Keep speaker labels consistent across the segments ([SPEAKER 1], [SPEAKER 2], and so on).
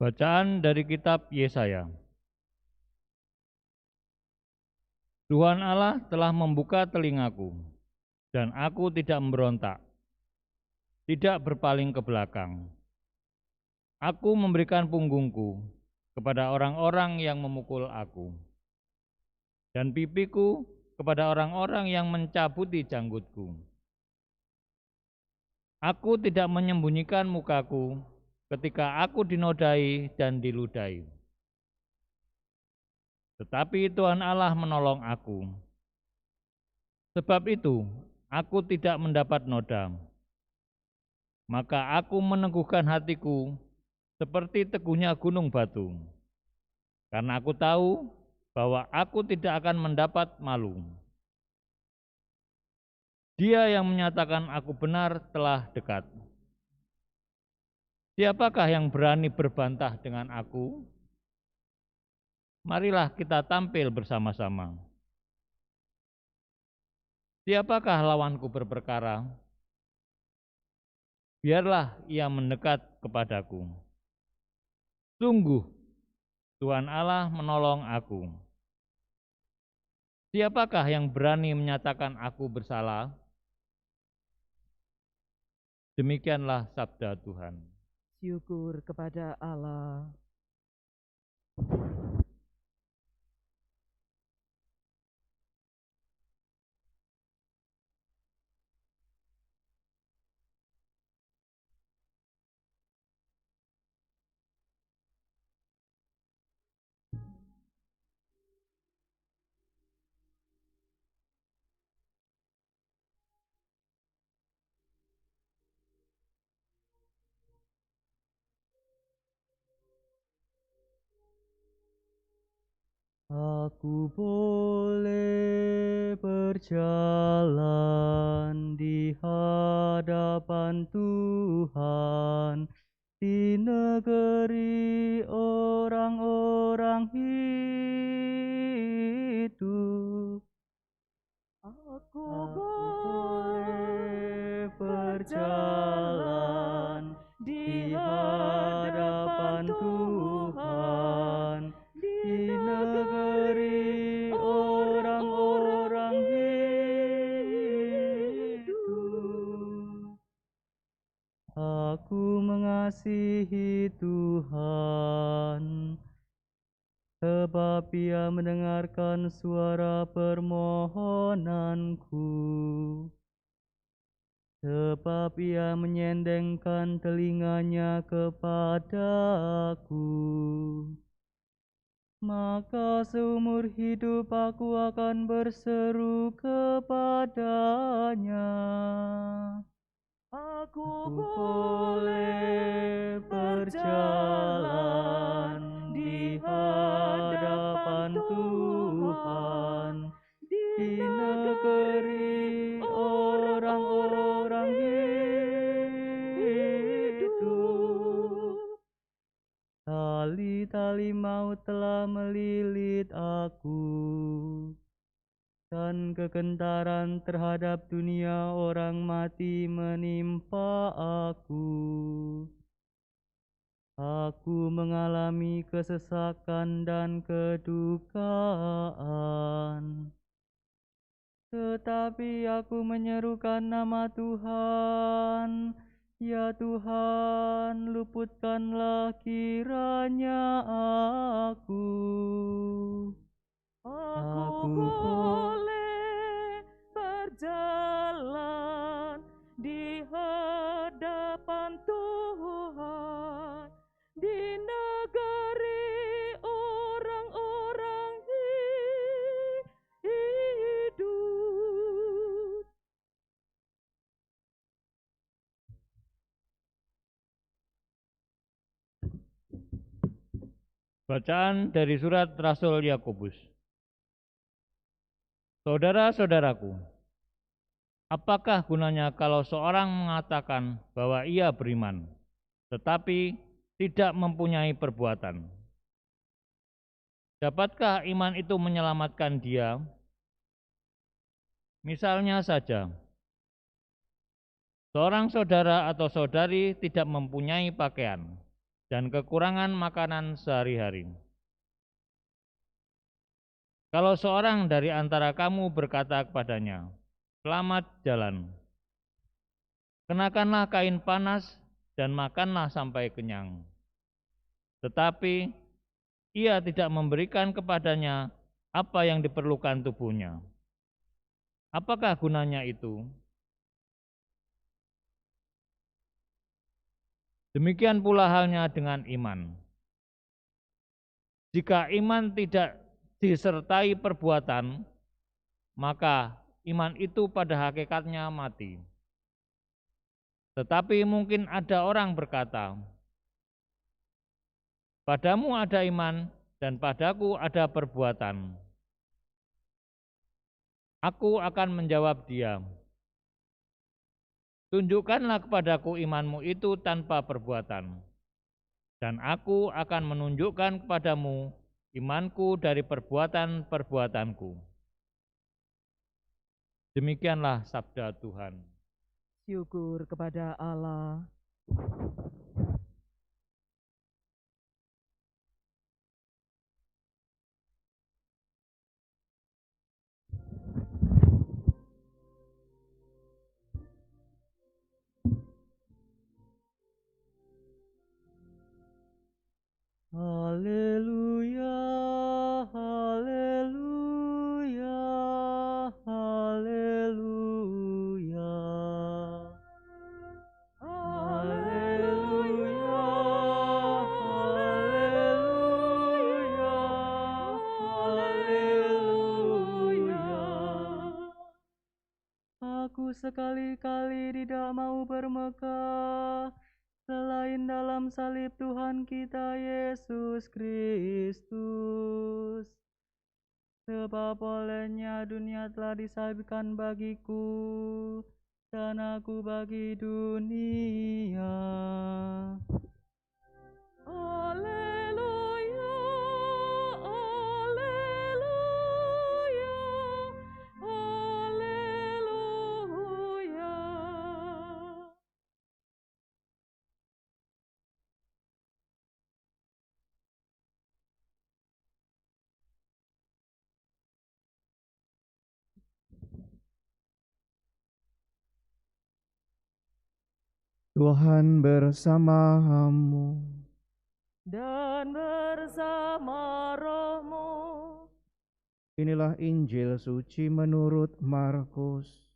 [SPEAKER 1] Bacaan dari kitab Yesaya. Tuhan Allah telah membuka telingaku, dan aku tidak memberontak, tidak berpaling ke belakang. Aku memberikan punggungku kepada orang-orang yang memukul aku, dan pipiku kepada orang-orang yang mencabuti janggutku. Aku tidak menyembunyikan mukaku ketika aku dinodai dan diludahi. Tetapi Tuhan Allah menolong aku. Sebab itu, aku tidak mendapat noda. Maka aku meneguhkan hatiku seperti teguhnya gunung batu. Karena aku tahu bahwa aku tidak akan mendapat malu. Dia yang menyatakan aku benar telah dekat. Siapakah yang berani berbantah dengan aku? Marilah kita tampil bersama-sama. Siapakah lawanku berperkara? Biarlah ia mendekat kepadaku. Sungguh, Tuhan Allah menolong aku. Siapakah yang berani menyatakan aku bersalah? Demikianlah sabda Tuhan.
[SPEAKER 2] Syukur kepada Allah. Aku boleh berjalan di hadapan Tuhan di negeri orang-orang hidup. Aku boleh berjalan di hadapan Tuhan di negeri orang-orang hidup. Aku mengasihi Tuhan, sebab Ia mendengarkan suara permohonanku. Sebab Ia menyendengkan telinganya kepadaku. Maka seumur hidup aku akan berseru kepadanya. Aku boleh berjalan di hadapan Tuhan di negeri orang-orang hidup. Tali-tali maut telah melilit aku, dan kegentaran terhadap dunia orang mati menimpa aku. Aku mengalami kesesakan dan kedukaan. Tetapi aku menyerukan nama Tuhan. Ya Tuhan, luputkanlah kiranya aku. Aku boleh berjalan di hadapan Tuhan di negeri orang-orang hidup.
[SPEAKER 1] Bacaan dari surat Rasul Yakobus. Saudara-saudaraku, apakah gunanya kalau seorang mengatakan bahwa ia beriman, tetapi tidak mempunyai perbuatan? Dapatkah iman itu menyelamatkan dia? Misalnya saja, Seorang saudara atau saudari tidak mempunyai pakaian dan kekurangan makanan sehari-hari. Kalau seorang dari antara kamu berkata kepadanya, "Selamat jalan," kenakanlah kain panas dan makanlah sampai kenyang. Tetapi ia tidak memberikan kepadanya apa yang diperlukan tubuhnya. Apakah gunanya itu? Demikian pula halnya dengan iman. Jika iman tidak disertai perbuatan, maka iman itu pada hakikatnya mati. Tetapi mungkin ada orang berkata, "Padamu ada iman dan padaku ada perbuatan." Aku akan menjawab dia, "Tunjukkanlah kepadaku imanmu itu tanpa perbuatan, dan aku akan menunjukkan kepadamu imanku dari perbuatan-perbuatanku." Demikianlah sabda Tuhan.
[SPEAKER 2] Syukur kepada Allah. Haleluya, haleluya, haleluya. Haleluya, haleluya, haleluya. Aku sekali-kali tidak mau bermegah selain dalam salib Tuhan kita Yesus Kristus. Sebab olehnya dunia telah disalibkan bagiku, dan aku bagi dunia. Haleluya, haleluya, haleluya.
[SPEAKER 3] Tuhan bersamamu.
[SPEAKER 2] Dan bersama rohmu.
[SPEAKER 3] Inilah Injil suci menurut Markus.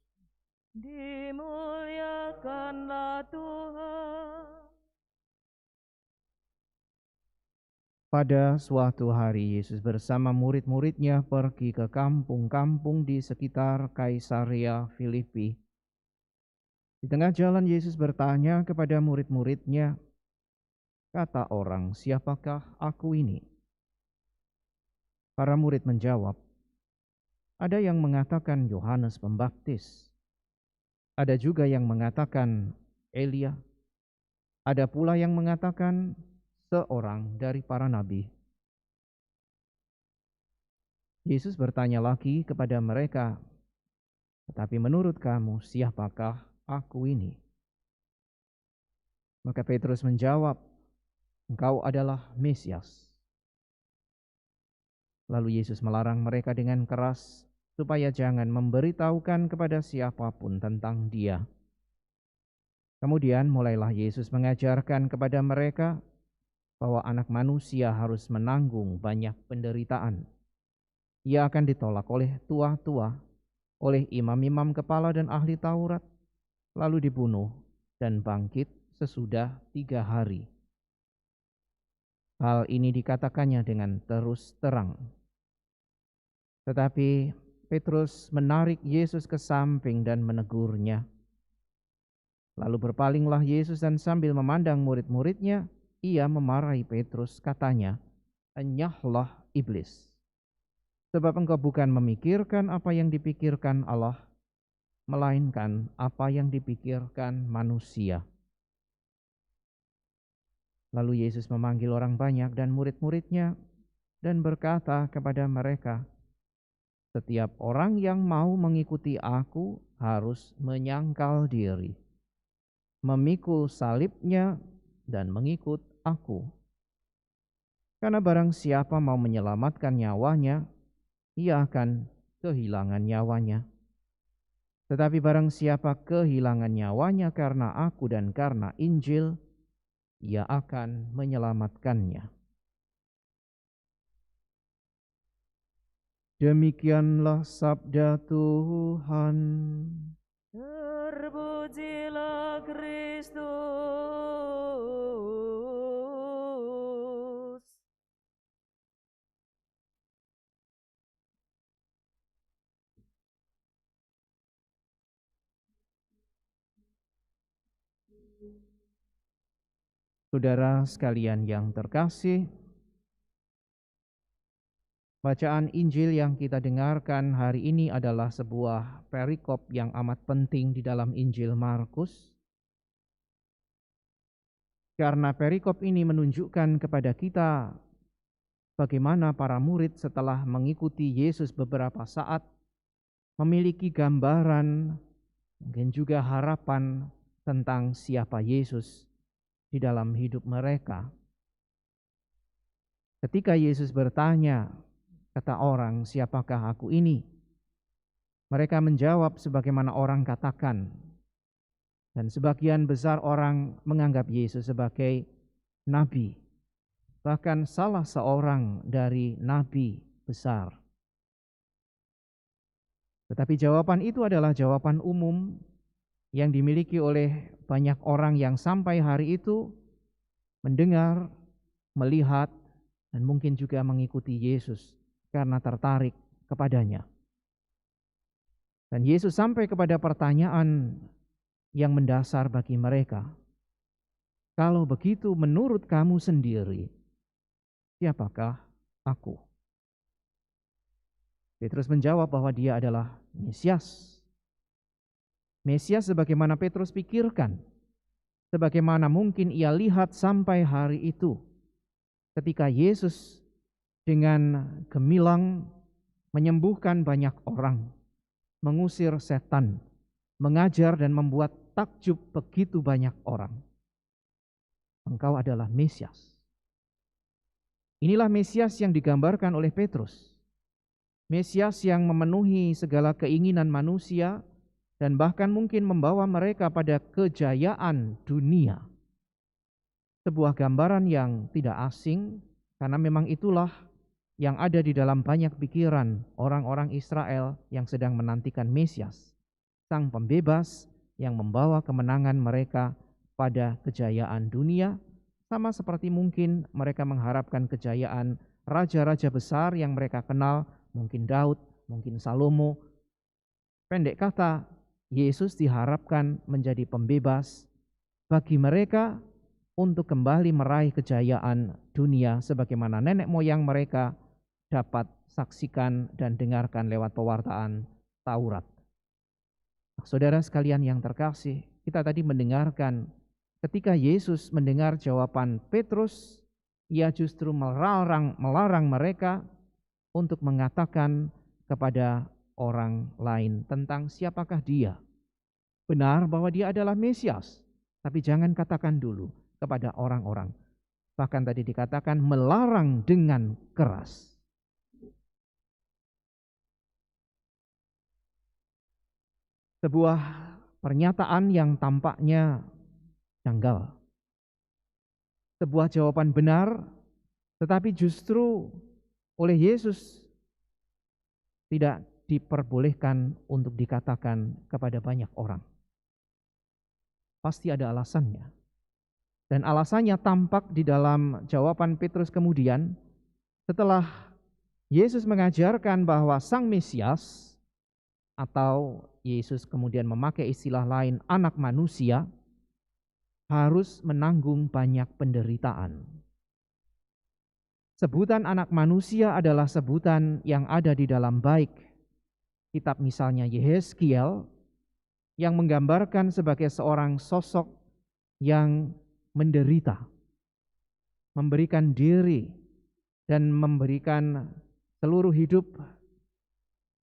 [SPEAKER 2] Dimuliakanlah Tuhan.
[SPEAKER 3] Pada suatu hari Yesus bersama murid-muridnya pergi ke kampung-kampung di sekitar Kaisarea Filipi. Di tengah jalan Yesus bertanya kepada murid-muridnya, "Kata orang, siapakah aku ini?" Para murid menjawab, "Ada yang mengatakan Yohanes Pembaptis, ada juga yang mengatakan Elia, ada pula yang mengatakan seorang dari para nabi." Yesus bertanya lagi kepada mereka, "Tetapi menurut kamu, siapakah aku ini?" Maka Petrus menjawab, "Engkau adalah Mesias." Lalu Yesus melarang mereka dengan keras supaya jangan memberitahukan kepada siapapun tentang Dia. Kemudian mulailah Yesus mengajarkan kepada mereka bahwa Anak Manusia harus menanggung banyak penderitaan. Ia akan ditolak oleh tua-tua, oleh imam-imam kepala dan ahli Taurat, lalu dibunuh dan bangkit sesudah 3 hari. Hal ini dikatakannya dengan terus terang. Tetapi Petrus menarik Yesus ke samping dan menegurnya. Lalu berpalinglah Yesus dan sambil memandang murid-muridnya, ia memarahi Petrus, katanya, "Enyahlah iblis. Sebab engkau bukan memikirkan apa yang dipikirkan Allah, melainkan apa yang dipikirkan manusia." Lalu Yesus memanggil orang banyak dan murid-muridnya dan berkata kepada mereka, "Setiap orang yang mau mengikuti aku harus menyangkal diri, memikul salibnya dan mengikut aku. Karena barang siapa mau menyelamatkan nyawanya, ia akan kehilangan nyawanya. Tetapi barang siapa kehilangan nyawanya karena aku dan karena Injil, ia akan menyelamatkannya. Demikianlah sabda Tuhan.
[SPEAKER 2] Terpujilah Kristus.
[SPEAKER 3] Saudara sekalian yang terkasih, bacaan Injil yang kita dengarkan hari ini adalah sebuah perikop yang amat penting di dalam Injil Markus. Karena perikop ini menunjukkan kepada kita bagaimana para murid setelah mengikuti Yesus beberapa saat memiliki gambaran, mungkin juga harapan tentang siapa Yesus di dalam hidup mereka. Ketika Yesus bertanya, kata orang, siapakah aku ini? Mereka menjawab sebagaimana orang katakan. Dan sebagian besar orang menganggap Yesus sebagai nabi. Bahkan salah seorang dari nabi besar. Tetapi jawaban itu adalah jawaban umum yang dimiliki oleh banyak orang yang sampai hari itu mendengar, melihat, dan mungkin juga mengikuti Yesus karena tertarik kepadanya. Dan Yesus sampai kepada pertanyaan yang mendasar bagi mereka. Kalau begitu menurut kamu sendiri, siapakah aku? Petrus menjawab bahwa dia adalah Mesias. Mesias sebagaimana Petrus pikirkan, sebagaimana mungkin ia lihat sampai hari itu, ketika Yesus dengan gemilang menyembuhkan banyak orang, mengusir setan, mengajar dan membuat takjub begitu banyak orang. Engkau adalah Mesias. Inilah Mesias yang digambarkan oleh Petrus. Mesias yang memenuhi segala keinginan manusia dan bahkan mungkin membawa mereka pada kejayaan dunia. Sebuah gambaran yang tidak asing karena memang itulah yang ada di dalam banyak pikiran orang-orang Israel yang sedang menantikan Mesias, sang pembebas yang membawa kemenangan mereka pada kejayaan dunia, sama seperti mungkin mereka mengharapkan kejayaan raja-raja besar yang mereka kenal, mungkin Daud, mungkin Salomo. Pendek kata, Yesus diharapkan menjadi pembebas bagi mereka untuk kembali meraih kejayaan dunia sebagaimana nenek moyang mereka dapat saksikan dan dengarkan lewat pewartaan Taurat. Saudara sekalian yang terkasih, kita tadi mendengarkan ketika Yesus mendengar jawaban Petrus, ia justru melarang mereka untuk mengatakan kepada orang lain tentang siapakah dia. Benar bahwa dia adalah Mesias, tapi jangan katakan dulu kepada orang-orang. Bahkan tadi dikatakan melarang dengan keras. Sebuah pernyataan yang tampaknya janggal. Sebuah jawaban benar, tetapi justru oleh Yesus tidak diperbolehkan untuk dikatakan kepada banyak orang. Pasti ada alasannya. Dan alasannya tampak di dalam jawaban Petrus kemudian setelah Yesus mengajarkan bahwa Sang Mesias, atau Yesus kemudian memakai istilah lain anak manusia, harus menanggung banyak penderitaan. Sebutan anak manusia adalah sebutan yang ada di dalam baik kitab misalnya Yehezkiel, yang menggambarkan sebagai seorang sosok yang menderita, memberikan diri dan memberikan seluruh hidup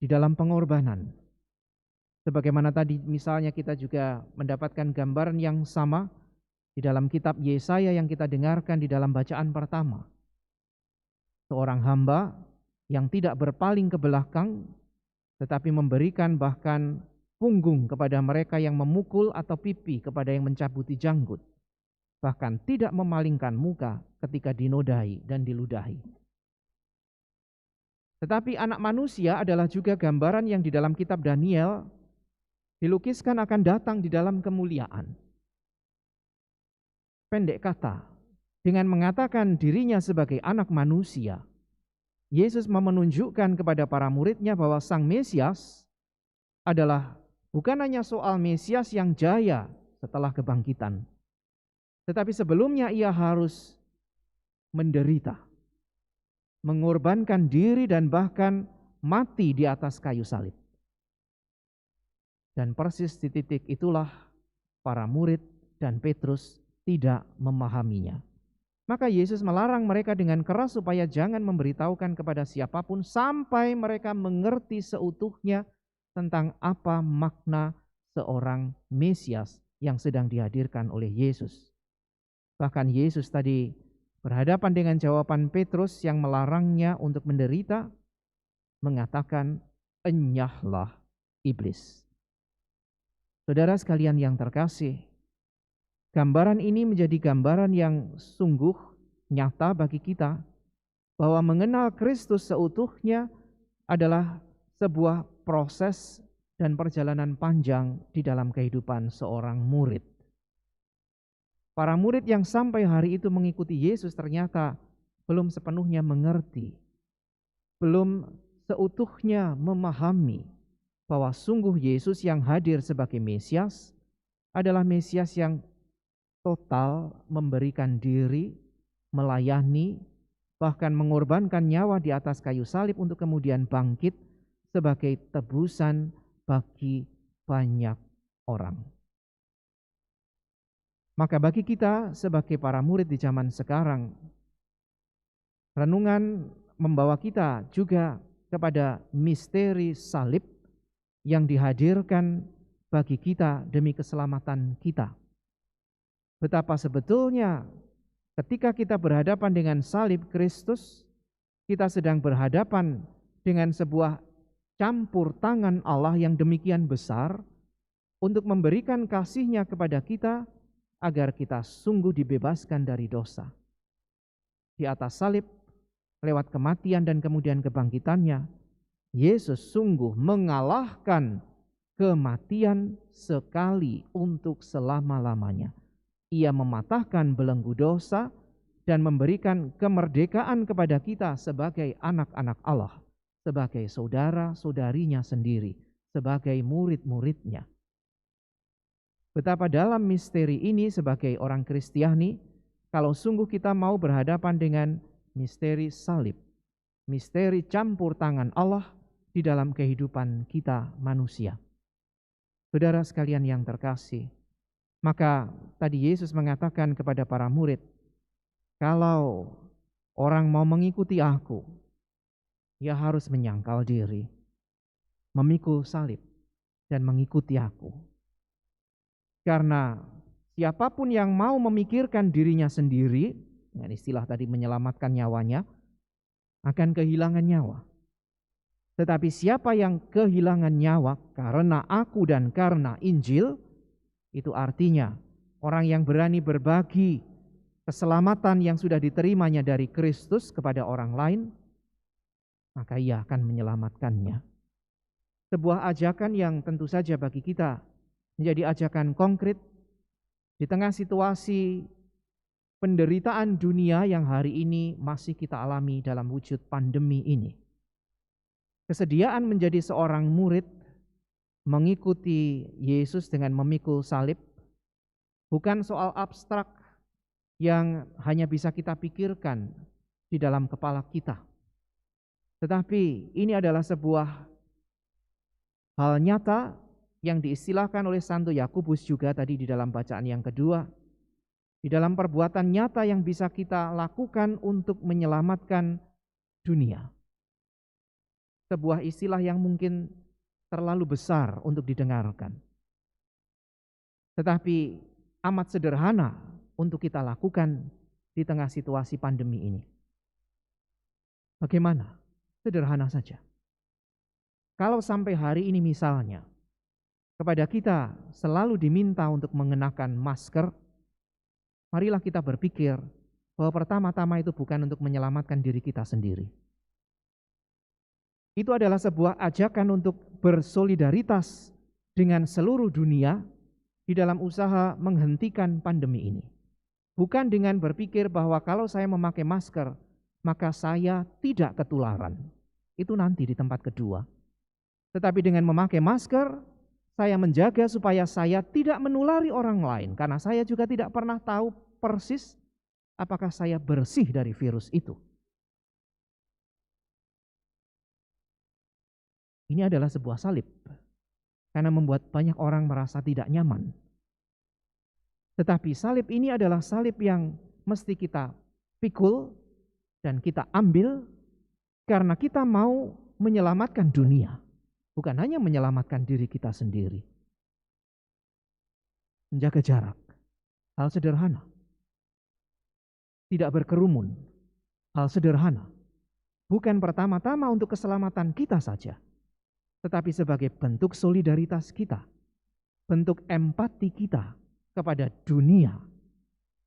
[SPEAKER 3] di dalam pengorbanan. Sebagaimana tadi misalnya kita juga mendapatkan gambaran yang sama di dalam kitab Yesaya yang kita dengarkan di dalam bacaan pertama. Seorang hamba yang tidak berpaling ke belakang, tetapi memberikan bahkan punggung kepada mereka yang memukul atau pipi kepada yang mencabuti janggut. Bahkan tidak memalingkan muka ketika dinodai dan diludahi. Tetapi anak manusia adalah juga gambaran yang di dalam kitab Daniel dilukiskan akan datang di dalam kemuliaan. Pendek kata, dengan mengatakan dirinya sebagai anak manusia, Yesus mau menunjukkan kepada para muridnya bahwa Sang Mesias adalah bukan hanya soal Mesias yang jaya setelah kebangkitan, tetapi sebelumnya ia harus menderita, mengorbankan diri dan bahkan mati di atas kayu salib. Dan persis di titik itulah para murid dan Petrus tidak memahaminya. Maka Yesus melarang mereka dengan keras supaya jangan memberitahukan kepada siapapun sampai mereka mengerti seutuhnya tentang apa makna seorang Mesias yang sedang dihadirkan oleh Yesus. Bahkan Yesus tadi berhadapan dengan jawaban Petrus yang melarangnya untuk menderita, mengatakan, "Enyahlah iblis." Saudara sekalian yang terkasih, gambaran ini menjadi gambaran yang sungguh nyata bagi kita bahwa mengenal Kristus seutuhnya adalah sebuah proses dan perjalanan panjang di dalam kehidupan seorang murid. Para murid yang sampai hari itu mengikuti Yesus ternyata belum sepenuhnya mengerti, belum seutuhnya memahami bahwa sungguh Yesus yang hadir sebagai Mesias adalah Mesias yang total memberikan diri, melayani, bahkan mengorbankan nyawa di atas kayu salib untuk kemudian bangkit sebagai tebusan bagi banyak orang. Maka bagi kita sebagai para murid di zaman sekarang, renungan membawa kita juga kepada misteri salib yang dihadirkan bagi kita demi keselamatan kita. Betapa sebetulnya ketika kita berhadapan dengan salib Kristus, kita sedang berhadapan dengan sebuah campur tangan Allah yang demikian besar untuk memberikan kasih-Nya kepada kita agar kita sungguh dibebaskan dari dosa. Di atas salib, lewat kematian dan kemudian kebangkitannya, Yesus sungguh mengalahkan kematian sekali untuk selama-lamanya. Ia mematahkan belenggu dosa dan memberikan kemerdekaan kepada kita sebagai anak-anak Allah, sebagai saudara-saudarinya sendiri, sebagai murid-muridnya. Betapa dalam misteri ini sebagai orang Kristiani, kalau sungguh kita mau berhadapan dengan misteri salib, misteri campur tangan Allah di dalam kehidupan kita manusia. Saudara sekalian yang terkasih, maka tadi Yesus mengatakan kepada para murid, kalau orang mau mengikuti aku, ia harus menyangkal diri, memikul salib, dan mengikuti aku. Karena siapapun yang mau memikirkan dirinya sendiri, dengan istilah tadi menyelamatkan nyawanya, akan kehilangan nyawa. Tetapi siapa yang kehilangan nyawa karena aku dan karena Injil, itu artinya orang yang berani berbagi keselamatan yang sudah diterimanya dari Kristus kepada orang lain, maka ia akan menyelamatkannya. Sebuah ajakan yang tentu saja bagi kita menjadi ajakan konkret di tengah situasi penderitaan dunia yang hari ini masih kita alami dalam wujud pandemi ini. Kesediaan menjadi seorang murid mengikuti Yesus dengan memikul salib bukan soal abstrak yang hanya bisa kita pikirkan di dalam kepala kita. Tetapi ini adalah sebuah hal nyata yang diistilahkan oleh Santo Yakobus juga tadi di dalam bacaan yang kedua. Di dalam perbuatan nyata yang bisa kita lakukan untuk menyelamatkan dunia. Sebuah istilah yang mungkin terlalu besar untuk didengarkan. Tetapi amat sederhana untuk kita lakukan di tengah situasi pandemi ini. Bagaimana? Sederhana saja. Kalau sampai hari ini misalnya, kepada kita selalu diminta untuk mengenakan masker, marilah kita berpikir bahwa pertama-tama itu bukan untuk menyelamatkan diri kita sendiri. Itu adalah sebuah ajakan untuk bersolidaritas dengan seluruh dunia di dalam usaha menghentikan pandemi ini. Bukan dengan berpikir bahwa kalau saya memakai masker, maka saya tidak ketularan. Itu nanti di tempat kedua. Tetapi dengan memakai masker, saya menjaga supaya saya tidak menulari orang lain. Karena saya juga tidak pernah tahu persis apakah saya bersih dari virus itu. Ini adalah sebuah salib. Karena membuat banyak orang merasa tidak nyaman. Tetapi salib ini adalah salib yang mesti kita pikul dan kita ambil karena kita mau menyelamatkan dunia. Bukan hanya menyelamatkan diri kita sendiri. Menjaga jarak. Hal sederhana. Tidak berkerumun. Hal sederhana. Bukan pertama-tama untuk keselamatan kita saja. Tetapi sebagai bentuk solidaritas kita, bentuk empati kita kepada dunia,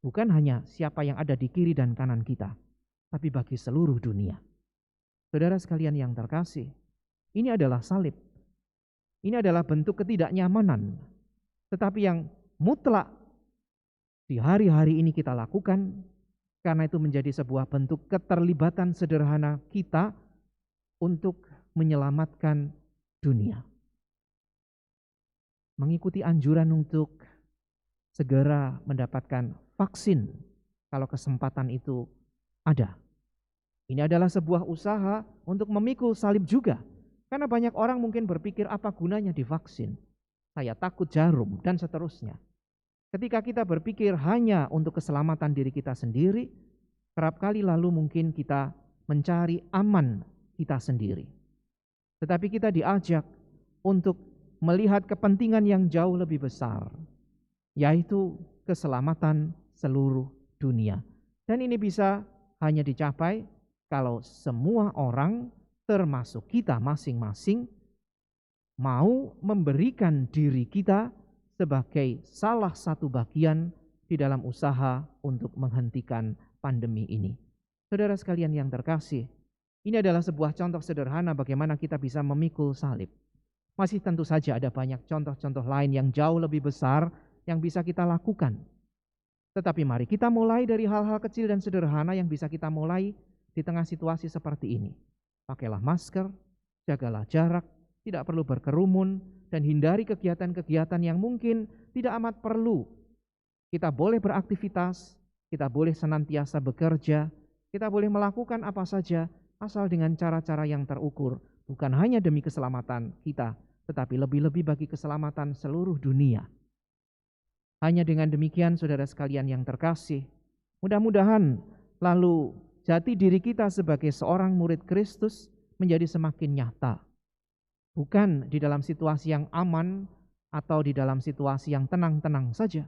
[SPEAKER 3] bukan hanya siapa yang ada di kiri dan kanan kita, tapi bagi seluruh dunia. Saudara sekalian yang terkasih, ini adalah salib. Ini adalah bentuk ketidaknyamanan, tetapi yang mutlak di hari-hari ini kita lakukan, karena itu menjadi sebuah bentuk keterlibatan sederhana kita untuk menyelamatkan dunia. Mengikuti anjuran untuk segera mendapatkan vaksin kalau kesempatan itu ada. Ini adalah sebuah usaha untuk memikul salib juga. Karena banyak orang mungkin berpikir apa gunanya divaksin. Saya takut jarum dan seterusnya. Ketika kita berpikir hanya untuk keselamatan diri kita sendiri, kerap kali lalu mungkin kita mencari aman kita sendiri. Tetapi kita diajak untuk melihat kepentingan yang jauh lebih besar, yaitu keselamatan seluruh dunia. Dan ini bisa hanya dicapai kalau semua orang, termasuk kita masing-masing, mau memberikan diri kita sebagai salah satu bagian di dalam usaha untuk menghentikan pandemi ini. Saudara sekalian yang terkasih, ini adalah sebuah contoh sederhana bagaimana kita bisa memikul salib. Masih tentu saja ada banyak contoh-contoh lain yang jauh lebih besar yang bisa kita lakukan. Tetapi mari kita mulai dari hal-hal kecil dan sederhana yang bisa kita mulai di tengah situasi seperti ini. Pakailah masker, jagalah jarak, tidak perlu berkerumun, dan hindari kegiatan-kegiatan yang mungkin tidak amat perlu. Kita boleh beraktivitas, kita boleh senantiasa bekerja, kita boleh melakukan apa saja, asal dengan cara-cara yang terukur, bukan hanya demi keselamatan kita, tetapi lebih-lebih bagi keselamatan seluruh dunia. Hanya dengan demikian, saudara sekalian yang terkasih, mudah-mudahan lalu jati diri kita sebagai seorang murid Kristus menjadi semakin nyata. Bukan di dalam situasi yang aman atau di dalam situasi yang tenang-tenang saja,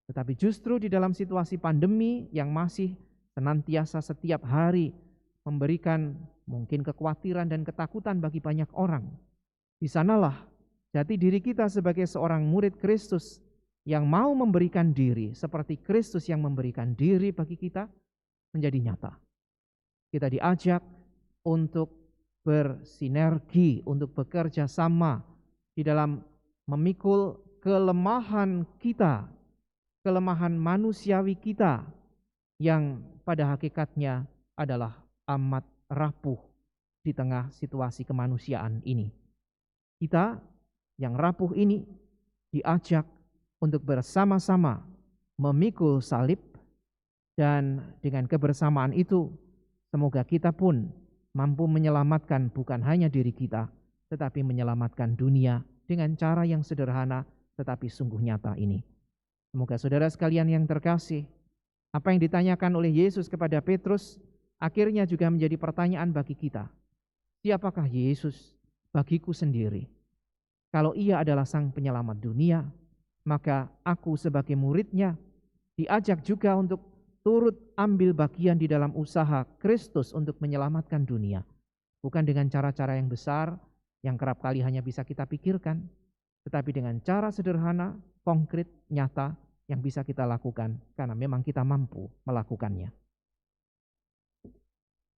[SPEAKER 3] tetapi justru di dalam situasi pandemi yang masih senantiasa setiap hari memberikan mungkin kekhawatiran dan ketakutan bagi banyak orang. Di sanalah jati diri kita sebagai seorang murid Kristus yang mau memberikan diri seperti Kristus yang memberikan diri bagi kita menjadi nyata. Kita diajak untuk bersinergi, untuk bekerja sama di dalam memikul kelemahan kita, kelemahan manusiawi kita yang pada hakikatnya adalah amat rapuh di tengah situasi kemanusiaan ini. Kita yang rapuh ini diajak untuk bersama-sama memikul salib, dan dengan kebersamaan itu semoga kita pun mampu menyelamatkan bukan hanya diri kita, tetapi menyelamatkan dunia dengan cara yang sederhana tetapi sungguh nyata ini. Semoga saudara sekalian yang terkasih, apa yang ditanyakan oleh Yesus kepada Petrus akhirnya juga menjadi pertanyaan bagi kita. Siapakah Yesus bagiku sendiri? Kalau ia adalah sang penyelamat dunia, maka aku sebagai muridnya diajak juga untuk turut ambil bagian di dalam usaha Kristus untuk menyelamatkan dunia. Bukan dengan cara-cara yang besar, yang kerap kali hanya bisa kita pikirkan, tetapi dengan cara sederhana, konkret, nyata, yang bisa kita lakukan, karena memang kita mampu melakukannya.